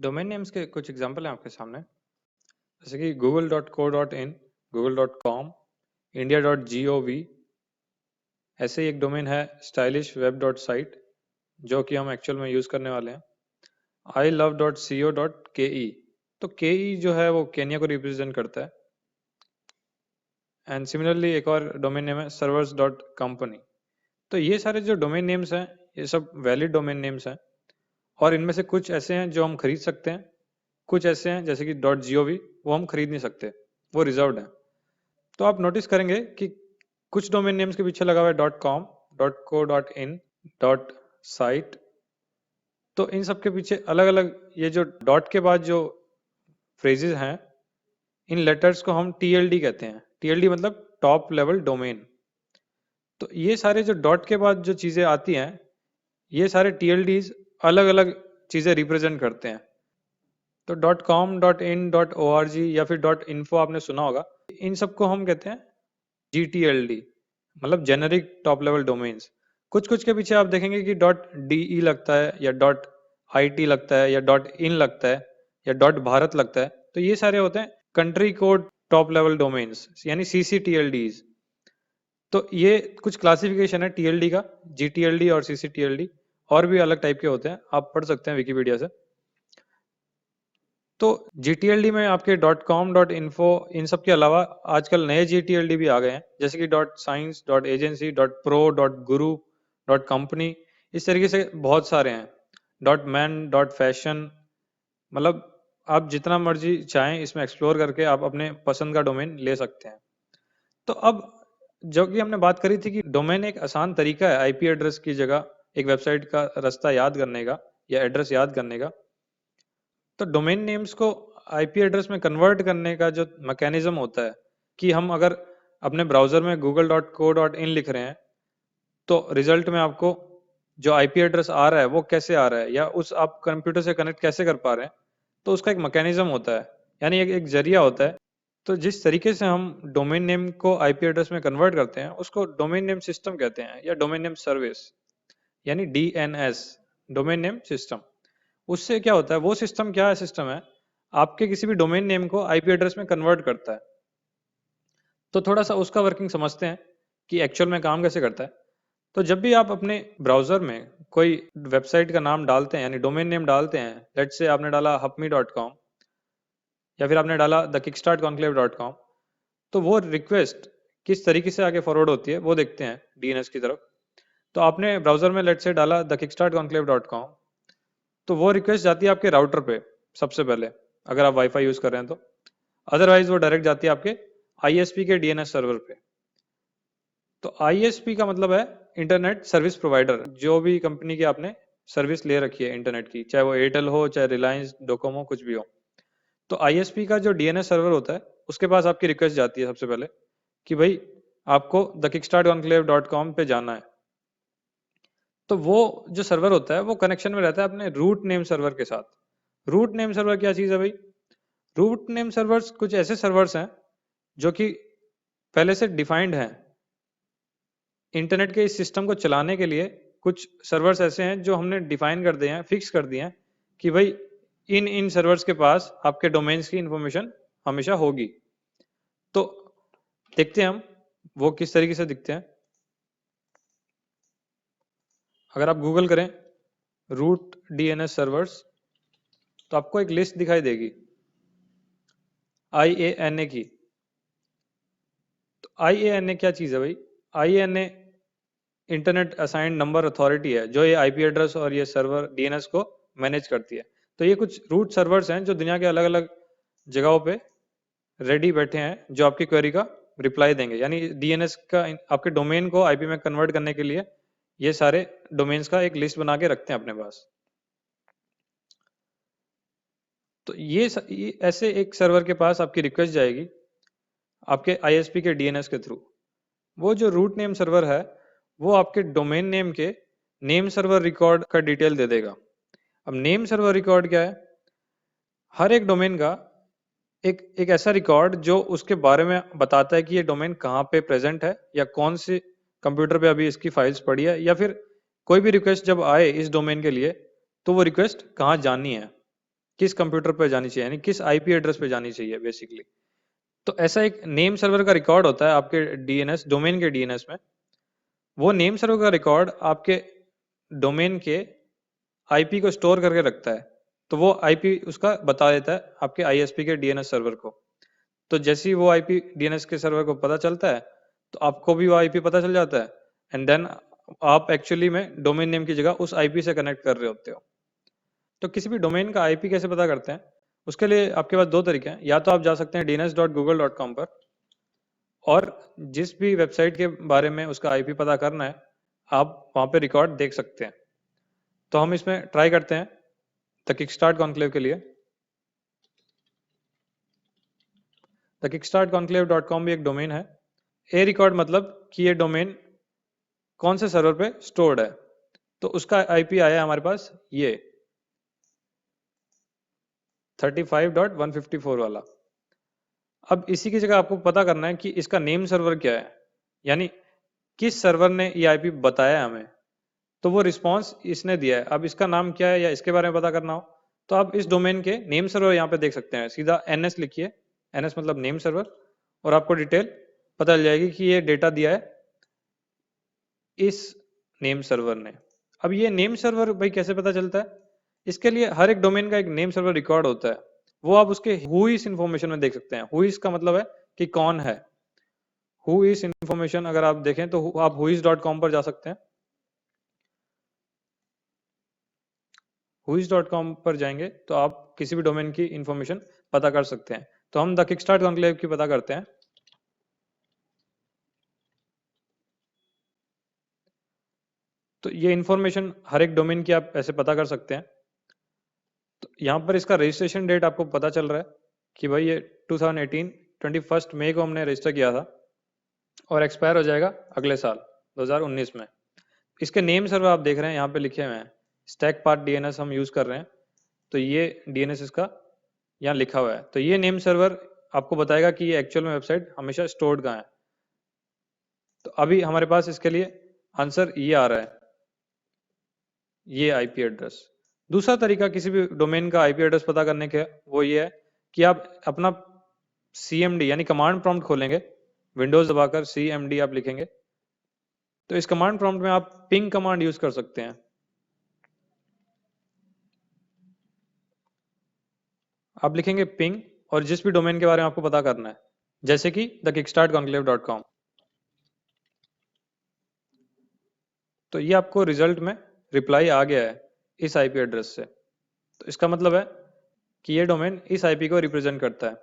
Domain names के कुछ example हैं आपके सामने, जैसे कि google.co.in, google.com, india.gov। ऐसे ही एक डोमेन है stylishweb.site जो कि हम एक्चुअल में यूज़ करने वाले हैं। ilove.co.ke, तो ke जो है वो केनिया को रिप्रेजेंट करता है। एंड सिमिलरली एक और डोमेन नेम है servers.company। तो ये सारे जो डोमेन नेम्स हैं ये सब वैलिड डोमेन नेम्स हैं, और इनमें से कुछ ऐसे हैं जो हम खरीद सकते हैं, कुछ ऐसे हैं जैसे कि .gov वो हम खरीद नहीं सकते, वो रिजर्व्ड है। तो आप नोटिस करेंगे कि कुछ डोमेन नेम्स के पीछे लगा हुआ है .com, .co.in, .site। तो इन सब के पीछे अलग अलग ये जो डॉट के बाद जो फ्रेजेस हैं, इन लेटर्स को हम TLD कहते हैं। TLD मतलब टॉप लेवल डोमेन। तो ये सारे जो डॉट के बाद जो चीज़ें आती हैं, ये सारे TLDs अलग अलग चीज़ें रिप्रेजेंट करते हैं। तो .com, .in, .org या फिर .info आपने सुना होगा, इन सबको हम कहते हैं GTLD, मतलब जेनरिक टॉप लेवल डोमेन्स। कुछ कुछ के पीछे आप देखेंगे कि .de लगता है या .it लगता है या .in लगता है या .भारत लगता है। तो ये सारे होते हैं country code top level domains, यानी CCTLDs। तो ये कुछ क्लासिफिकेशन है TLD का, GTLD और CCTLD, और भी अलग टाइप के होते हैं, आप पढ़ सकते हैं विकिपीडिया से। तो GTLD में आपके .com, .info इन सब के अलावा आजकल नए GTLD भी आ गए हैं, जैसे कि .science, .agency, .pro, .guru, .company, इस तरीके से बहुत सारे हैं। .man, .fashion, मतलब आप जितना मर्जी चाहें इसमें एक्सप्लोर करके आप अपने पसंद का डोमेन ले सकते हैं। तो अब जो कि हमने बात करी थी कि डोमेन एक आसान तरीका है IP एड्रेस की जगह एक वेबसाइट का रास्ता याद करने का या एड्रेस याद करने का। तो डोमेन नेम्स को IP एड्रेस में कन्वर्ट करने का जो मैकेनिज्म होता है कि हम अगर अपने ब्राउजर में google.co.in लिख रहे हैं, तो रिजल्ट में आपको जो IP एड्रेस आ रहा है वो कैसे आ रहा है, या उस आप कंप्यूटर से कनेक्ट कैसे कर पा रहे हैं, तो उसका एक मैकेनिज्म होता है, यानी एक जरिया होता है। तो जिस तरीके से हम डोमेन नेम को IP एड्रेस में कन्वर्ट करते हैं उसको डोमेन नेम सिस्टम कहते हैं, या डोमेन नेम सर्विस, यानी DNS, डोमेन नेम सिस्टम। उससे क्या होता है, वो सिस्टम क्या सिस्टम है, आपके किसी भी डोमेन नेम को IP एड्रेस में कन्वर्ट करता है। तो थोड़ा सा उसका वर्किंग समझते हैं कि एक्चुअल में काम कैसे करता है। तो जब भी आप अपने ब्राउजर में कोई वेबसाइट का नाम डालते हैं, यानी डोमेन नेम डालते हैं, लेट्स से आपने डाला hapme.com या फिर आपने डाला thekickstartconclave.com, तो वो रिक्वेस्ट किस तरीके से आगे फॉरवर्ड होती है वो देखते हैं DNS की तरफ। तो आपने ब्राउजर में लेट्स से डाला thekickstartconclave.com, तो वो रिक्वेस्ट जाती है आपके राउटर पे सबसे पहले, अगर आप वाईफाई यूज कर रहे हैं तो। अदरवाइज वो डायरेक्ट जाती है आपके ISP के DNS सर्वर पे। तो ISP का मतलब है इंटरनेट सर्विस प्रोवाइडर, जो भी कंपनी की आपने सर्विस ले रखी है इंटरनेट की, चाहे वो एयरटेल हो, चाहे रिलायंस, डोकोमो, कुछ भी हो। तो ISP का जो DNS सर्वर होता है उसके पास आपकी रिक्वेस्ट जाती है सबसे पहले कि भाई आपको thekickstartconclave.com पे जाना है। तो वो जो सर्वर होता है वो कनेक्शन में रहता है अपने रूट नेम सर्वर के साथ। रूट नेम सर्वर क्या चीज़ है भाई? रूट नेम सर्वर्स कुछ ऐसे सर्वर्स हैं जो कि पहले से डिफाइंड हैं। इंटरनेट के इस सिस्टम को चलाने के लिए कुछ सर्वर्स ऐसे हैं जो हमने डिफाइन कर दिए हैं, फिक्स कर दिए हैं कि भाई इन इन सर्वर्स के पास आपके डोमेन्स की इंफॉर्मेशन हमेशा होगी। तो देखते हैं हम वो किस तरीके से दिखते हैं। अगर आप गूगल करें रूट DNS सर्वर्स, तो आपको एक लिस्ट दिखाई देगी IANA की। तो IANA क्या चीज़ है भाई? IANA internet assigned number authority है, जो ये IP एड्रेस और ये सर्वर DNS को मैनेज करती है। तो ये कुछ रूट सर्वर्स हैं जो दुनिया के अलग अलग जगहों पे रेडी बैठे हैं, जो आपकी क्वेरी का रिप्लाई देंगे, यानी DNS का आपके डोमेन को IP में कन्वर्ट करने के लिए ये सारे डोमेन्स का एक लिस्ट बना के रखते हैं अपने पास। तो ये ऐसे एक सर्वर के पास आपकी रिक्वेस्ट जाएगी आपके ISP के DNS के थ्रू। वो जो रूट नेम सर्वर है वो आपके डोमेन नेम के नेम सर्वर रिकॉर्ड का डिटेल दे देगा। अब नेम सर्वर रिकॉर्ड क्या है? हर एक डोमेन का एक ऐसा रिकॉर्ड जो उसके बारे में बताता है कि ये डोमेन कहाँ पे प्रेजेंट है, या कौन से कंप्यूटर पे अभी इसकी फाइल्स पड़ी है, या फिर कोई भी रिक्वेस्ट जब आए इस डोमेन के लिए तो वो रिक्वेस्ट कहाँ जानी है। किस कंप्यूटर पे जानी चाहिए, यानी किस आईपी एड्रेस पे जानी चाहिए बेसिकली। तो ऐसा एक नेम सर्वर का रिकॉर्ड होता है आपके डीएनएस डोमेन के डीएनएस में। वो नेम सर्वर का रिकॉर्ड आपके डोमेन के आईपी को स्टोर करके रखता है। तो वो आईपी उसका बता देता है आपके आईएसपी के डीएनएस सर्वर को। तो जैसे ही वो आईपी डीएनएस के सर्वर को पता चलता है तो आपको भी वो आईपी पता चल जाता है, एंड देन आप एक्चुअली में डोमेन नेम की जगह उस आईपी से कनेक्ट कर रहे होते हो। तो किसी भी डोमेन का आईपी कैसे पता करते हैं, उसके लिए आपके पास दो तरीके हैं। या तो आप जा सकते हैं dns.google.com पर, और जिस भी वेबसाइट के बारे में उसका आईपी पता करना है आप वहां पे रिकॉर्ड देख सकते हैं। तो हम इसमें ट्राई करते हैं द किकस्टार्ट कॉन्क्लेव के लिए। द kickstartconclave.com भी एक डोमेन है। ए रिकॉर्ड मतलब कि ये डोमेन कौन से सर्वर पे स्टोर्ड है। तो उसका आईपी आया है हमारे पास ये 35.154 वाला। अब इसी की जगह आपको पता करना है कि इसका नेम सर्वर क्या है, यानी किस सर्वर ने ये आईपी बताया हमें। तो वो रिस्पॉन्स इसने दिया है, अब इसका नाम क्या है या इसके बारे में पता करना हो तो आप इस डोमेन के नेम सर्वर यहाँ पे देख सकते हैं। सीधा ns लिखिए, ns मतलब नेम सर्वर, और आपको डिटेल पता चल जाएगी कि ये डेटा दिया है इस नेम सर्वर ने। अब ये नेम सर्वर भाई कैसे पता चलता है, इसके लिए हर एक डोमेन का एक नेम सर्वर रिकॉर्ड होता है। वो आप उसके हु इस इंफॉर्मेशन में देख सकते हैं। हु इस का मतलब है कि कौन है। हु इस इंफॉर्मेशन अगर आप देखें तो आप whois.com पर जा सकते हैं। whois.com पर जाएंगे तो आप किसी भी डोमेन की इंफॉर्मेशन पता कर सकते हैं। तो हम द किकस्टार्ट कॉन्क्लेव की पता करते हैं। तो ये इंफॉर्मेशन हर एक डोमेन की आप ऐसे पता कर सकते हैं। तो यहाँ पर इसका रजिस्ट्रेशन डेट आपको पता चल रहा है कि भाई ये 2018 21 मई को हमने रजिस्टर किया था और एक्सपायर हो जाएगा अगले साल 2019 में। इसके नेम सर्वर आप देख रहे हैं यहाँ पे लिखे हुए हैं, स्टैक पाथ डीएनएस हम यूज कर रहे हैं। तो ये डीएनएस इसका यहाँ लिखा हुआ है। तो ये नेम सर्वर आपको बताएगा कि ये एक्चुअल में वेबसाइट हमेशा स्टोर्ड कहाँ है। तो अभी हमारे पास इसके लिए आंसर ये आ रहा है, ये आईपी एड्रेस। दूसरा तरीका किसी भी डोमेन का आईपी एड्रेस पता करने का वो ये है कि आप अपना CMD यानी कमांड प्रॉम्प्ट खोलेंगे, विंडोज दबाकर CMD आप लिखेंगे। तो इस कमांड प्रॉम्प्ट में आप पिंग कमांड यूज कर सकते हैं। आप लिखेंगे पिंग और जिस भी डोमेन के बारे में आपको पता करना है, जैसे कि thekickstartconclave.com। तो ये आपको रिजल्ट में रिप्लाई आ गया है इस आईपी एड्रेस से। तो इसका मतलब है कि ये डोमेन इस आईपी को रिप्रेजेंट करता है।